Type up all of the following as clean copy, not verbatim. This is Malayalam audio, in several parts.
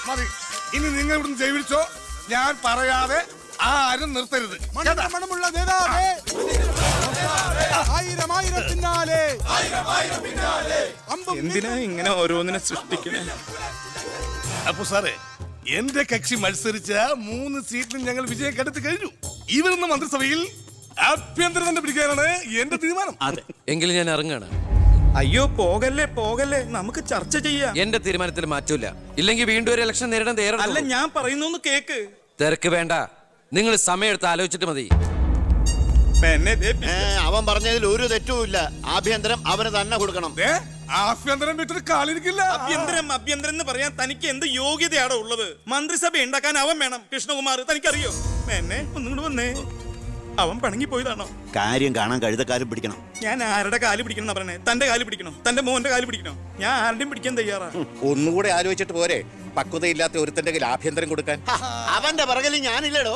മതി, ഇനി നിങ്ങൾ ഇവിടുന്ന് ജൈവിച്ചോ. ഞാൻ പറയാതെ ആരും നിർത്തരുത്. മണമുള്ള നേതാവേ, ആയിരം ആയിരം പിന്നാലെ. എന്തിനാ ഇങ്ങനെ ഓരോന്നിനെ സൃഷ്ടിക്കണേ? അപ്പൊ സാറേ, എന്റെ കക്ഷി മത്സരിച്ച 3 സീറ്റിലും ഞങ്ങൾ വിജയം കണ്ടെത്തി കഴിഞ്ഞു. ഇവരുന്ന മന്ത്രിസഭയിൽ ആഭ്യന്തരം തന്നെ പിടിക്കാനാണ് എന്റെ തീരുമാനം. അതെ, എങ്കിലും ഞാൻ ഇറങ്ങാണ്. അയ്യോ പോകല്ലേ പോകല്ലേ, നമുക്ക് ചർച്ച ചെയ്യാം. എന്റെ തീരുമാനത്തിൽ മാറ്റൂല. ഇല്ലെങ്കിൽ വീണ്ടും ഒരു ഇലക്ഷൻ നേരിടാൻ തയ്യാറാണ്. അല്ല, ഞാൻ പറയുന്നു കേക്ക്. തിരക്ക് വേണ്ട, നിങ്ങൾ സമയമെടുത്ത് ആലോചിച്ചിട്ട് മതി. അവൻ പറഞ്ഞതിൽ ഒരു തെറ്റുമില്ല. ആഭ്യന്തരം അവന് തന്നെ കൊടുക്കണം. ആഭ്യന്തരം വിട്ടിട്ട് കാലിരിക്കില്ല. അഭ്യന്തരം എന്ന് പറയാൻ തനിക്ക് എന്ത് യോഗ്യതയാണോ ഉള്ളത്? മന്ത്രിസഭ ഉണ്ടാക്കാൻ അവൻ വേണം. കൃഷ്ണകുമാർ, തനിക്കറിയോ? എന്നെ ഒന്നുകൂടെ വന്നേ. അവൻ പണങ്ങി പോയതാണോ? കാര്യം കാണാൻ കഴുതക്കാരും പിടിക്കണം. ഞാൻ ആരുടെ കാല് പിടിക്കണം പറഞ്ഞേ? തന്റെ കാല് പിടിക്കണോ? തന്റെ മോന്റെ കാല് പിടിക്കണോ? ഞാൻ ആരുടെയും പിടിക്കാൻ തയ്യാറാണ്. ഒന്നുകൂടെ ആലോചിച്ചിട്ട് പോരെ പക്വതയില്ലാത്ത ഒരുത്തന്റെ കയ്യിൽ ആഭ്യന്തരം കൊടുക്കാൻ. അവന്റെ പിറകിൽ ഞാനില്ലടോ.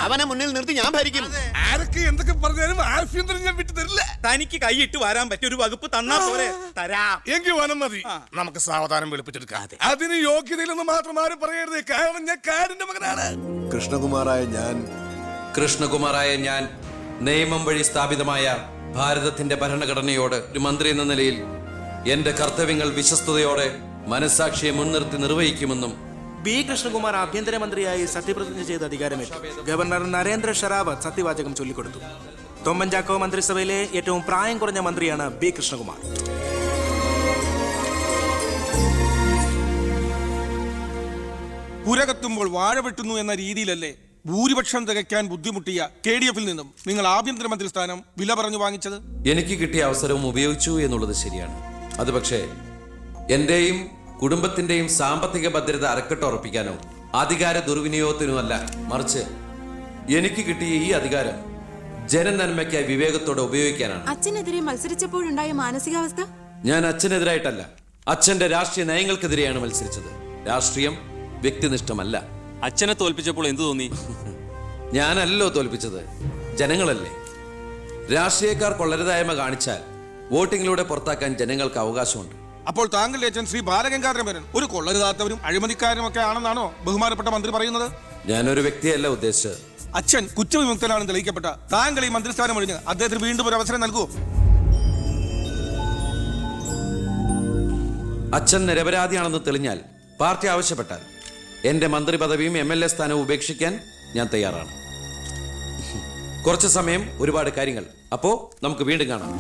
അവനെ മുന്നിൽ നിർത്തി ഞാൻ ഭരിക്കും. ആരൊക്കെ എന്തൊക്കെ പറഞ്ഞാലും ആഭ്യന്തരം ഞാൻ വിട്ടു തരില്ല. തനിക്ക് കൈയിട്ട് വരാൻ പറ്റിയ ഒരു വകുപ്പ് തന്നാ പോരെ? തരാം. എങ്കിൽ വനം മതി. നമുക്ക് സാവധാനം വെളുപ്പിച്ചെടുക്കാം. അതിന് യോഗ്യതയിലൊന്നും മാത്രം ആരും പറയരുത്. കാരണം ഞാൻ കാടിന്റെ മകനാണ്. കൃഷ്ണകുമാറായ ഞാൻ നിയമം വഴി സ്ഥാപിതമായ ഭാരതത്തിന്റെ ഭരണഘടനയോട് ഒരു മന്ത്രി എന്ന നിലയിൽ എന്റെ കർത്തവ്യങ്ങൾ വിശ്വസ്തയോടെ മനസാക്ഷിയെ മുൻനിർത്തി നിർവഹിക്കുമെന്നും ബി കൃഷ്ണകുമാർ ആഭ്യന്തരമന്ത്രിയായി സത്യപ്രതിജ്ഞ ചെയ്ത് അധികാരമേറ്റു. ഗവർണർ നരേന്ദ്ര ഷെറാവത്ത് സത്യവാചകം ചൊല്ലിക്കൊടുത്തു. തൊമ്മൻ ചാക്കോ മന്ത്രിസഭയിലെ ഏറ്റവും പ്രായം കുറഞ്ഞ മന്ത്രിയാണ് ബി കൃഷ്ണകുമാർ. പുരകത്തുമ്പോൾ വാഴ വെട്ടുന്നു എന്ന രീതിയിലല്ലേ ഭൂരിപക്ഷം തികയ്ക്കാൻ ബുദ്ധിമുട്ടിയ KDF-ൽ നിന്നും നിങ്ങൾ ആഭ്യന്തരമന്ത്രി സ്ഥാനം വില പറഞ്ഞു വാങ്ങിച്ചത്? എനിക്ക് കിട്ടിയ അവസരവും ഉപയോഗിച്ചു എന്നുള്ളത് ശരിയാണ്. അത് പക്ഷേ എന്റെയും കുടുംബത്തിന്റെയും സാമ്പത്തിക ഭദ്രത അരക്കെട്ട് ഉറപ്പിക്കാനോ അധികാര ദുർവിനിയോഗത്തിനോ അല്ല, മറിച്ച് എനിക്ക് കിട്ടിയ ഈ അധികാരം ജനനന്മയ്ക്കായി വിവേകത്തോടെ ഉപയോഗിക്കാനാണ്. അച്ഛനെതിരെ മത്സരിച്ചപ്പോഴുണ്ടായ മാനസികാവസ്ഥ? ഞാൻ അച്ഛനെതിരായിട്ടല്ല, അച്ഛന്റെ രാഷ്ട്രീയ നയങ്ങൾക്കെതിരെയാണ് മത്സരിച്ചത്. രാഷ്ട്രീയം വ്യക്തിനിഷ്ഠമല്ല. അച്ഛനെ തോൽപ്പിച്ചപ്പോൾ എന്തു തോന്നി? ഞാനല്ലോ തോൽപ്പിച്ചത്, ജനങ്ങളല്ലേ. രാഷ്ട്രീയക്കാർ കൊള്ളരുതായ്മ കാണിച്ചാൽ വോട്ടിങ്ങിലൂടെ പുറത്താക്കാൻ ജനങ്ങൾക്ക് അവകാശമുണ്ട്. അപ്പോൾ താങ്കളുടെ അച്ഛൻ ശ്രീ ബാലഗംഗാധരൻ ഒരു കൊള്ളരുതാത്തവരും അഴിമതിക്കാരും ഒക്കെ ആണെന്നാണോ ബഹുമാനപ്പെട്ട മന്ത്രി പറയുന്നത്? ഞാനൊരു വ്യക്തിയല്ല ഉദ്ദേശിച്ചത്. അച്ഛൻ കുറ്റവിമുക്തനാണെന്ന് തെളിയിക്കപ്പെട്ട താങ്കൾ ഈ മന്ത്രിസ്ഥാനം ഒഴിഞ്ഞ് അദ്ദേഹത്തിന് വീണ്ടും ഒരു അവസരം നൽകുമോ? അച്ഛൻ നിരപരാധിയാണെന്ന് തെളിഞ്ഞാൽ, പാർട്ടി ആവശ്യപ്പെട്ടാൽ എന്റെ മന്ത്രി പദവിയും MLA സ്ഥാനവും ഉപേക്ഷിക്കാൻ ഞാൻ തയ്യാറാണ്. കുറച്ച് സമയം, ഒരുപാട് കാര്യങ്ങൾ. അപ്പോ നമുക്ക് വീണ്ടും കാണാം.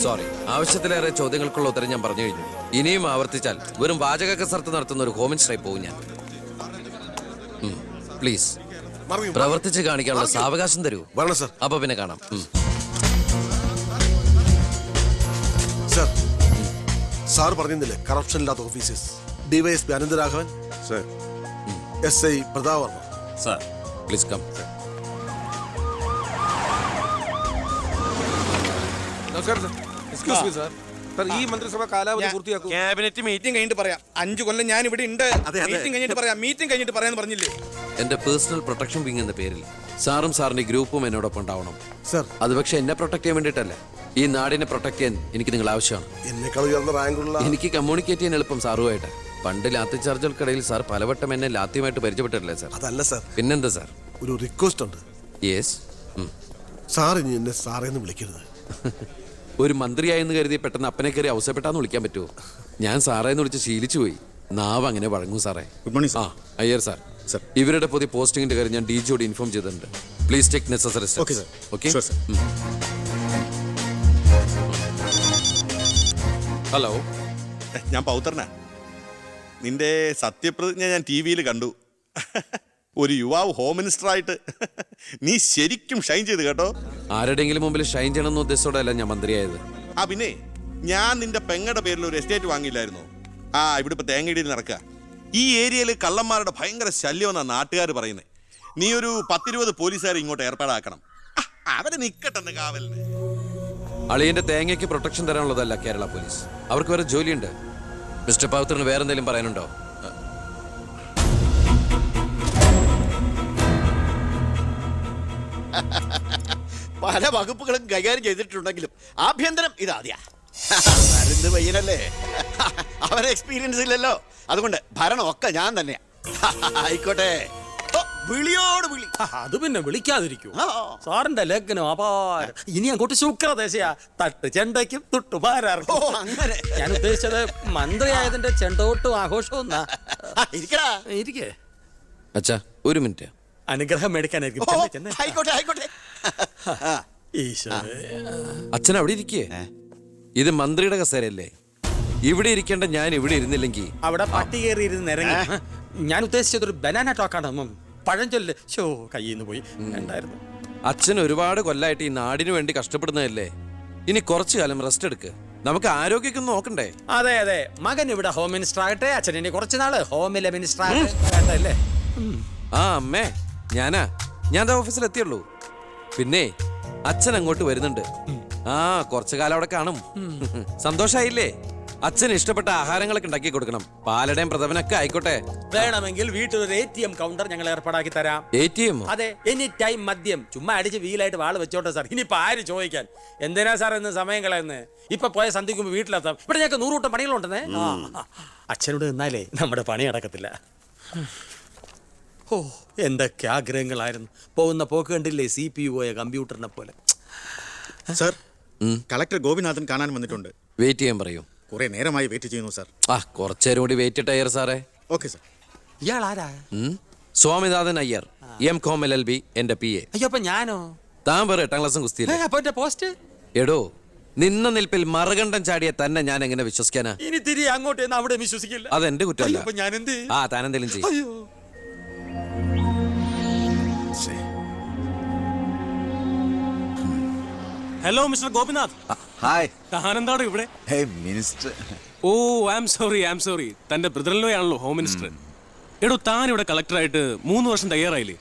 സോറി, ആവശ്യത്തിലേറെ ചോദ്യങ്ങൾക്കുള്ള ഉത്തരം ഞാൻ പറഞ്ഞു കഴിഞ്ഞു. ഇനിയും ആവർത്തിച്ചാൽ വെറും വാചക കസർത്ത് നടത്തുന്ന ഒരു ഹോം മിനിസ്റ്ററായി പോകും ഞാൻ. പ്ലീസ് പ്രവർത്തിച്ച് കാണിക്കാനുള്ള സാവകാശം തരൂ. അപ്പൊ പിന്നെ കാണാം. സാർ പറഞ്ഞില്ലേ കറപ്ഷൻ ഇല്ലാത്ത officers? DYSP Anantharaghavan, SI Prathapavarma. Sir please come. നമസ്കാരം sir. Excuse me sir. Sir, ഈ മന്ത്രിസഭ കാലാവധി പൂർത്തിയാക്കും. ക്യാബിനറ്റ് മീറ്റിംഗ് കഴിഞ്ഞിട്ട് പറയാം. 5 കൊല്ലം ഞാൻ ഇവിടെ ഉണ്ട്. മീറ്റിംഗ് കഴിഞ്ഞിട്ട് പറയാം. മീറ്റിംഗ് കഴിഞ്ഞിട്ട് പറയാന്ന് പറഞ്ഞില്ലേ? എന്റെ പേഴ്സണൽ പ്രൊട്ടക്ഷൻ വിങ് എന്ന പേരിൽ സാറും സാറിന്റെ ഗ്രൂപ്പും എന്നോടൊപ്പം ഉണ്ടാവണം സർ. അത് പക്ഷെ എന്നെ പ്രൊട്ടക്ട് ചെയ്യാൻ വേണ്ടിയിട്ടല്ല, ഈ നാടിനെ പ്രൊട്ടക്ട് ചെയ്യാൻ എനിക്ക് നിങ്ങൾ ആവശ്യമാണ്. എന്നെക്കാൾ ഉയർന്ന റാങ്കുള്ള എനിക്ക് കമ്മ്യൂണിക്കേറ്റ് ചെയ്യാൻ എളുപ്പം സാറുമായിട്ട്. പണ്ട് ലാത്തി ചാർജുകൾക്കിടയിൽ സാർ പലവട്ടം എന്നെ ലാത്തിയുമായിട്ട് പരിചയപ്പെട്ടിട്ടില്ലേ സാർ? അതല്ല സാർ. പിന്നെന്താ സാർ? ഒരു റിക്വസ്റ്റ് ഉണ്ട്. യെസ്. സാർ ഇനി എന്നെ സാറേന്ന് വിളിക്കരുത്. ഒരു മന്ത്രിയായെന്ന് കരുതി പെട്ടെന്ന് അപ്പനെ കയറി അവസരപ്പെട്ടാന്ന് വിളിക്കാൻ പറ്റുമോ? ഞാൻ സാറേന്ന് വിളിച്ച് ശീലിച്ചു പോയി. നാവ് അങ്ങനെ വഴങ്ങും സാറേ. Good morning. അയ്യർ സാർ, ഇവരുടെ പുതിയ പോസ്റ്റിംഗിന്റെ കാര്യം ഞാൻ DGയോട് ഇൻഫോം ചെയ്തിട്ടുണ്ട്. Please take necessary steps. Okay. Hello, ഞാൻ പൗത്രനാ. നിന്റെ സത്യപ്രതിജ്ഞ ഞാൻ TV-യിൽ കണ്ടു. ഒരു യുവാവ് ഹോം മിനിസ്റ്ററായിട്ട് നീ ശരിക്കും ഷൈൻ ചെയ്ത് കേട്ടോ. ആരുടെയെങ്കിലും മുമ്പിൽ ഷൈൻ ചെയ്യണമെന്ന ഉദ്ദേശത്തോടെയല്ല ഞാൻ മന്ത്രിയായത്. പിന്നെ ഞാൻ നിന്റെ പെങ്ങടെ പേരിൽ ഒരു എസ്റ്റേറ്റ് വാങ്ങിയില്ലായിരുന്നു? ആ ഇവിടെ ഇപ്പൊ തേങ്ങയിടിയിൽ നടക്കുക. ഈ ഏരിയയിൽ കള്ളന്മാരുടെ ഭയങ്കര ശല്യമെന്നാണ് നാട്ടുകാർ പറയുന്നത്. നീ ഒരു 10-20 പോലീസുകാരെ ഇങ്ങോട്ട് ഏർപ്പാടാക്കണം. അവര് നിക്കട്ടെന്ന് കാവലിന്. അളിയന്റെ തേങ്ങയ്ക്ക് പ്രൊട്ടക്ഷൻ തരാനുള്ളതല്ല കേരള പോലീസ്. അവർക്ക് വേറെ ജോലിയുണ്ട്. മിസ്റ്റർ പവിത്രന് വേറെ എന്തെങ്കിലും പറയാനുണ്ടോ? പല വകുപ്പുകളും കൈകാര്യം ചെയ്തിട്ടുണ്ടെങ്കിലും ആഭ്യന്തരം ഇതാദ്യാ. മരുന്ന് പയ്യനല്ലേ, അവരെ എക്സ്പീരിയൻസ് ഇല്ലല്ലോ. അതുകൊണ്ട് ഭരണമൊക്കെ ഞാൻ തന്നെയാ. ആയിക്കോട്ടെ. ഓ, വിളിയോട് വിളി. അത് പിന്നെ വിളിക്കാതിരിക്കൂ. ആ. സാറിന്റെ ലേഖനം അപാരം. ഇനി അങ്ങോട്ട് ശുക്രദേശയാ. തട്ട് ചെണ്ടയ്ക്കും തുട്ടുപാരാർക്കും. ഓ, അങ്ങനെ. ഞാൻ ഉദ്ദേശിച്ചത് മന്ത്രിയായതിന്റെ ചെണ്ടോട്ടും ആഘോഷവും എന്നാ. ഇരിക്കടാ. ഇരിക്കേ. അച്ഛാ ഒരു മിനിറ്റ്. അനുഗ്രഹം മേടിക്കാനായിരിക്കും. ഓ, ചെന്നേ, ചെന്നേ. ആയിക്കോട്ടെ ആയിക്കോട്ടെ. ആ. ഈശോയെ. അച്ഛൻ അവിടെ ഇരിക്കേ. ഇത് മന്ത്രിയുടെ കസേരയല്ലേ. ഇവിടെ ഇരിക്കേണ്ട ഞാൻ ഇവിടെ ഇരുന്നില്ലെങ്കിൽ അവിടെ പട്ടി കയറി ഇരുന്ന് ഇറങ്ങി. ഞാൻ ഉദ്ദേശിച്ചത് ഒരു ബനാന ടോക്കാണ്. പഴഞ്ചൊല്ല് ഷോ കയ്യിൽ നിന്ന് പോയി ഉണ്ടായിരുന്നു. അച്ഛൻ ഒരുപാട് കൊല്ലായിട്ട് ഈ നാടിനു വേണ്ടി കഷ്ടപ്പെടുന്നതല്ലേ. ഇനി കുറച്ചു കാലം റെസ്റ്റ് എടുക്ക്. നമുക്ക് ആരോഗ്യമൊക്കെ നോക്കണ്ടേ? അതെ അതെ. മകൻ ഇവിടെ ഹോം മിനിസ്റ്റർ ആകട്ടെ. അച്ഛൻ ഇനി കുറച്ച് നാള് ഹോമിലെ മിനിസ്റ്റർ ആകട്ടെ. ആ അമ്മേ, ഞാൻ ഓഫീസിൽ എത്തിയുള്ളൂ. പിന്നെ അച്ഛൻ അങ്ങോട്ട് വരുന്നുണ്ട്. ആ കുറച്ചു കാലം അവിടെ കാണും. സന്തോഷായില്ലേ? അച്ഛന് ഇഷ്ടപ്പെട്ട ആഹാരങ്ങളൊക്കെ ഉണ്ടാക്കി കൊടുക്കണം. പാലടയും പ്രഥമനൊക്കെ ആയിക്കോട്ടെ. വേണമെങ്കിൽ വീട്ടിൽ ഒരു ATM കൗണ്ടർ ഞങ്ങൾ ഏർപ്പാടാക്കി തരാം. ATM? അതെ, എനി ടൈം മദ്യം ചുമ്മാ അടിച്ച് വീലായിട്ട് വാള് വെച്ചോട്ടെ സാർ. ഇനിയിപ്പോ ആര് ചോദിക്കാൻ? എന്തിനാ സാർ എന്ന് സമയം കളയുന്നത്? ഇപ്പൊ പോയ സന്ധിക്കുമ്പോ വീട്ടിലെത്താം. ഇവിടെ ഞങ്ങൾക്ക് 100 കൂട്ടം പണികളുണ്ടെന്നേ. അച്ഛനോട് നിന്നാലേ നമ്മുടെ പണി നടക്കത്തില്ല. ഓ, എന്തൊക്കെ ആഗ്രഹങ്ങളായിരുന്നു. പോകുന്ന പോക്ക് കണ്ടില്ലേ, CPU പോയ കമ്പ്യൂട്ടറിനെ പോലെ. സർ, കളക്ടർ ഗോപിനാഥൻ കാണാൻ വന്നിട്ടുണ്ട്. വെയിറ്റ് ചെയ്യാൻ പറയൂ. കുറെ നേരമായി വെയിറ്റ് ചെയ്യുന്നു സർ. ആ കുറച്ചേരം കൂടി വെയിറ്റ് ഇട്ടയ്യർ സാറേ. Okay sir. ഇയാൾ ആരാ? സ്വാമിനാഥൻ അയ്യർ, M.Com LLB, എന്റെ PA. അയ്യോ, അപ്പൊ ഞാനോ? താൻ വേറെ 8ാം ക്ലാസ്സും കുസ്തിയില്ല. അപ്പൊ എന്റെ പോസ്റ്റ്? എടോ, നിന്ന നിൽപ്പിൽ മറുകണ്ഠം ചാടിയ തന്നെ ഞാൻ എങ്ങനെ വിശ്വസിക്കാനാ? ഇനി തിരികെ അങ്ങോട്ട് ചെന്ന് അവിടെ വിശ്വസിക്കില്ല. അതെന്റെ കുറ്റമല്ല. അപ്പൊ ഞാൻ എന്ത്? ആ താനെന്തെങ്കിലും ചെയ്യും. അയ്യോ. Hello mister Gopinath. ഹായ്. താനെന്താണ് ഇവിടെ? Minister. Oh I am sorry. തന്റെ ബ്രദറിലോ ആണല്ലോ ഹോം മിനിസ്റ്റർ. എടോ, താൻ ഇവിടെ കളക്ടറായിട്ട് 3 വർഷം തയ്യാറായില്ലേ?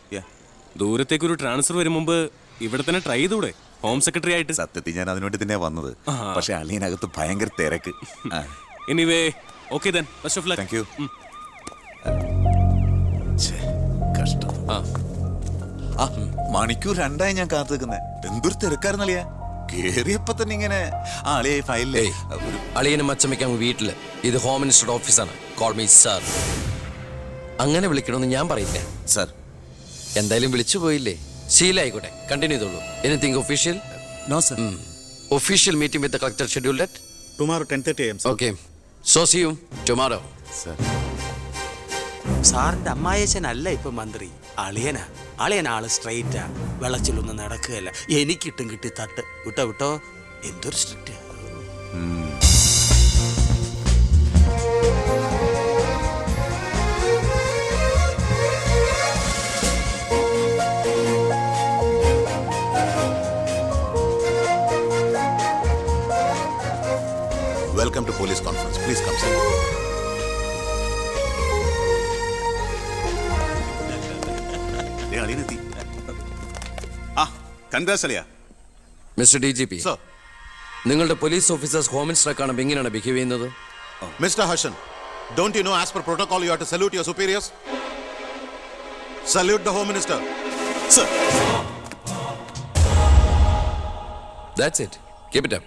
ദൂരത്തേക്ക് ഒരു ട്രാൻസ്ഫർ വരും മുമ്പ് ഇവിടെ തന്നെ ട്രൈ ചെയ്തൂടെ ഹോം സെക്രട്ടറി ആയിട്ട്? സത്യത്തിൽ ഞാൻ അതിനുവേണ്ടി തന്നെ വന്നത്. പക്ഷെ അളിയനകത്ത് ഭയങ്കര തിരക്ക്. Anyway okay then, best of luck. Thank you. കഷ്ടം. മണിക്കൂർ 2 ഞാൻ കാത്തു നിൽക്കുന്നത്. എന്തൊരു തിരക്കായിരുന്നളിയാ. കേറിയപ്പോ തന്നെ ഇങ്ങനെ അളിയെ ഫയലിലേ. അളിയനും അച്ചമ്മയ്ക്കും വീട്ടില്. ഇത് ഹോം മിനിസ്റ്ററുടെ ഓഫീസാണ്. Call me sir. അങ്ങനെ വിളിക്കണമെന്ന് ഞാൻ പറയില്ല സർ. എന്തായാലും വിളിച്ചു പോയില്ലേ, ശീലായിക്കോട്ടെ. കണ്ടിന്യൂ ചെയ്തോളൂ. Anything official? No sir. Official meeting with the collector scheduled at tomorrow 10:30 AM. Okay, so see you tomorrow. Sir. സാറിന്റെ അമ്മായച്ചനല്ല ഇപ്പൊ മന്ത്രി, അളിയനാ. അളിയനാള് സ്ട്രെയിറ്റാ, വെള്ളച്ചിലൊന്നും നടക്കുകയല്ല. എനിക്കിട്ടും കിട്ടി തട്ട്. വിട്ടോ എന്തൊരു strict. Welcome to police conference. Please come sir. അളിയനെത്തി. മിസ്റ്റർ DGP, നിങ്ങളുടെ പോലീസ് ഓഫീസേഴ്സ് ഹോം മിനിസ്റ്ററെ കാണുമ്പോൾ എങ്ങനെയാണ് ബിഹേവ് ചെയ്യുന്നത്? Mr. Harshan, don't you know as per protocol you have to salute your superiors? Salute the Home Minister. Sir. That's it. Keep it up.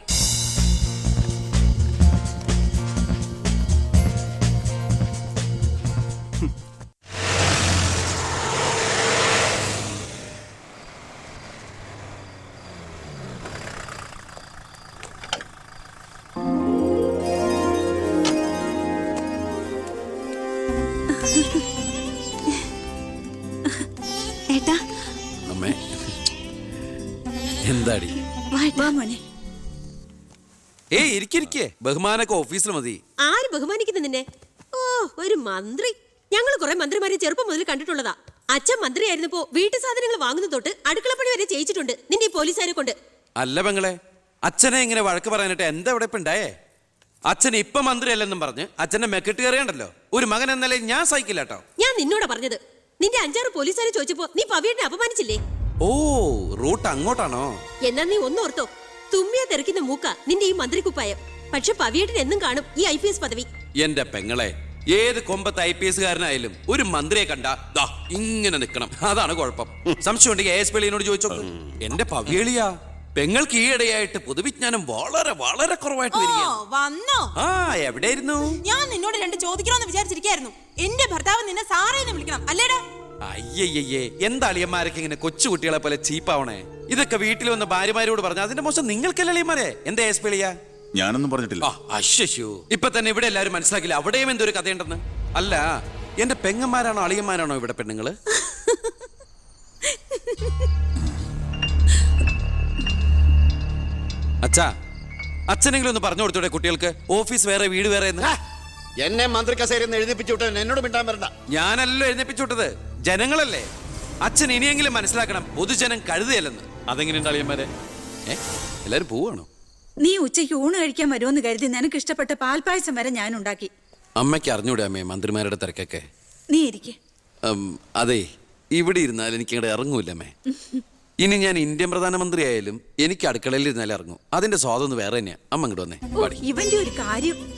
ഏട്ടാ, അമ്മേ, എന്താടി? ഏയ് ഇരിക്കെ, ബഹുമാനൊക്കെ ഓഫീസിൽ മതി. ആര് ബഹുമാനിക്കുന്നു നിന്നെ? ഓ, ഒരു മന്ത്രി. ഞങ്ങൾ കുറെ മന്ത്രിമാരെ ചെറുപ്പം മുതൽ കണ്ടിട്ടുള്ളതാ. അച്ഛൻ മന്ത്രിയായിരുന്നപ്പോ വീട്ടു സാധനങ്ങൾ വാങ്ങുന്ന തൊട്ട് അടുക്കളപ്പണി വരെ ചെയ്യിച്ചിട്ടുണ്ട് നിന്റെ ഈ പോലീസുകാരെ കൊണ്ട്. അല്ല പെങ്ങളെ, അച്ഛനെ ഇങ്ങനെ വഴക്ക് പറയാനായിട്ട് എന്താ ഇവിടെ ഇപ്പൊ ഉണ്ടായേ? അച്ഛൻ ഇപ്പൊ മന്ത്രിയല്ലെന്നും പറഞ്ഞ് അച്ഛന്റെ മെക്കെട്ട് കയറിയണ്ടല്ലോ. ഒരു മകൻ എന്നല്ലേ ഞാൻ സഹിക്കില്ല കേട്ടോ. ഞാൻ നിന്നോടാ പറഞ്ഞത്. നിന്റെ 5-6 പോലീസുകാരെ ചോദിച്ചപ്പോ നീ പവിയേട്ടനെ അപമാനിച്ചില്ലേ? ഓ, റൂട്ട് അങ്ങോട്ടാണോ? എന്നാ നീ ഒന്നോർത്തോ, തുമ്മിയ തെറിക്കുന്ന മൂക്ക നിന്റെ ഈ മന്ത്രിക്കുപ്പായം. പക്ഷെ പവിയേട്ടൻ എന്നും കാണും ഈ IPS പദവി. എന്റെ പെങ്ങളെ, ഏത് കൊമ്പത്ത് IPS കാരനായാലും ഒരു മന്ത്രിയെ കണ്ടാ ദാ ഇങ്ങനെ നിക്കണം. അതാണ് കുഴപ്പം. സംശയം ഉണ്ടെങ്കിൽ AS പിള്ളിയോട് ചോദിച്ചോക്ക്. എന്റെ പവിയളിയാ, പെങ്ങൾക്ക് ഈയിടെയായിട്ട് പൊതുവിജ്ഞാനം വളരെ വളരെ കുറവായിട്ട് വരികയാണ്. വന്നോ? ആ, എവിടെയായിരുന്നു? ഞാൻ നിന്നോട് 2 ചോദിക്കണമെന്ന് വിചാരിച്ചിരിക്കായിരുന്നു. എന്റെ ഭർത്താവ് നിന്നെ സാറേന്ന് വിളിക്കണം അല്ലേടാ? അയ്യയ്യേ, എന്താ അളിയന്മാരൊക്കെ ഇങ്ങനെ കൊച്ചുകുട്ടികളെ പോലെ ചീപ്പാവണേ? ഇതൊക്കെ വീട്ടിൽ വന്ന ഭാര്യമാരോട് പറഞ്ഞ അതിന്റെ മോശം നിങ്ങൾക്കല്ലേ അളിയന്മാരെ? എന്താ AS പിള്ളിയാ? ഞാനൊന്നും പറഞ്ഞിട്ടില്ല. അശ്ശോ, ഇപ്പൊ തന്നെ ഇവിടെ എല്ലാരും മനസ്സിലാക്കില്ല അവിടെയും എന്തൊരു കഥയുണ്ടെന്ന്. അല്ല, എന്റെ പെങ്ങന്മാരാണോ അളിയന്മാരാണോ ഇവിടെ പെണ്ണുങ്ങള്? അച്ഛാ, അച്ഛനെങ്കിലും ഒന്ന് പറഞ്ഞു കൊടുത്തൂടെ കുട്ടികൾക്ക് ഓഫീസ് വേറെ വീട് വേറെ എന്ന്? എന്നെ മന്ത്രി കസേരന്ന് എഴുതിപ്പിച്ചു വിട്ട എന്നോട് മിണ്ടാൻ വരണ്ട. ഞാനല്ലോ എഴുന്നേപ്പിച്ചു വിട്ടത്, ജനങ്ങളല്ലേ. അച്ഛൻ ഇനിയെങ്കിലും മനസ്സിലാക്കണം, പൊതുജനം കഴുതയല്ലെന്ന്. അതെങ്ങനെയുണ്ട് അളിയന്മാരെ? എല്ലാരും പോവാണോ? നീ ഉച്ചയ്ക്ക് ഊണ് കഴിക്കാൻ വരുമെന്ന് കരുതി നിനക്ക് ഇഷ്ടപ്പെട്ട പാൽപ്പായസം വരെ ഞാൻ ഉണ്ടാക്കി. അമ്മയ്ക്ക് അറിഞ്ഞൂടെ അമ്മേ മന്ത്രിമാരുടെ തിരക്കൊക്കെ? നീ ഇരിക്കെ. അതെ, ഇവിടെ ഇരുന്നാൽ എനിക്ക് ഇങ്ങോട്ട് ഇറങ്ങൂല്ല അമ്മേ. ഇനി ഞാൻ ഇന്ത്യൻ പ്രധാനമന്ത്രി ആയാലും എനിക്ക് അടുക്കളയിൽ ഇരുന്നാലും ഇറങ്ങും. അതിന്റെ സ്വാദം വേറെ തന്നെയാ. അമ്മ ഇങ്ങോട്ട് വന്നേ. ഇവന്റെ ഒരു കാര്യം.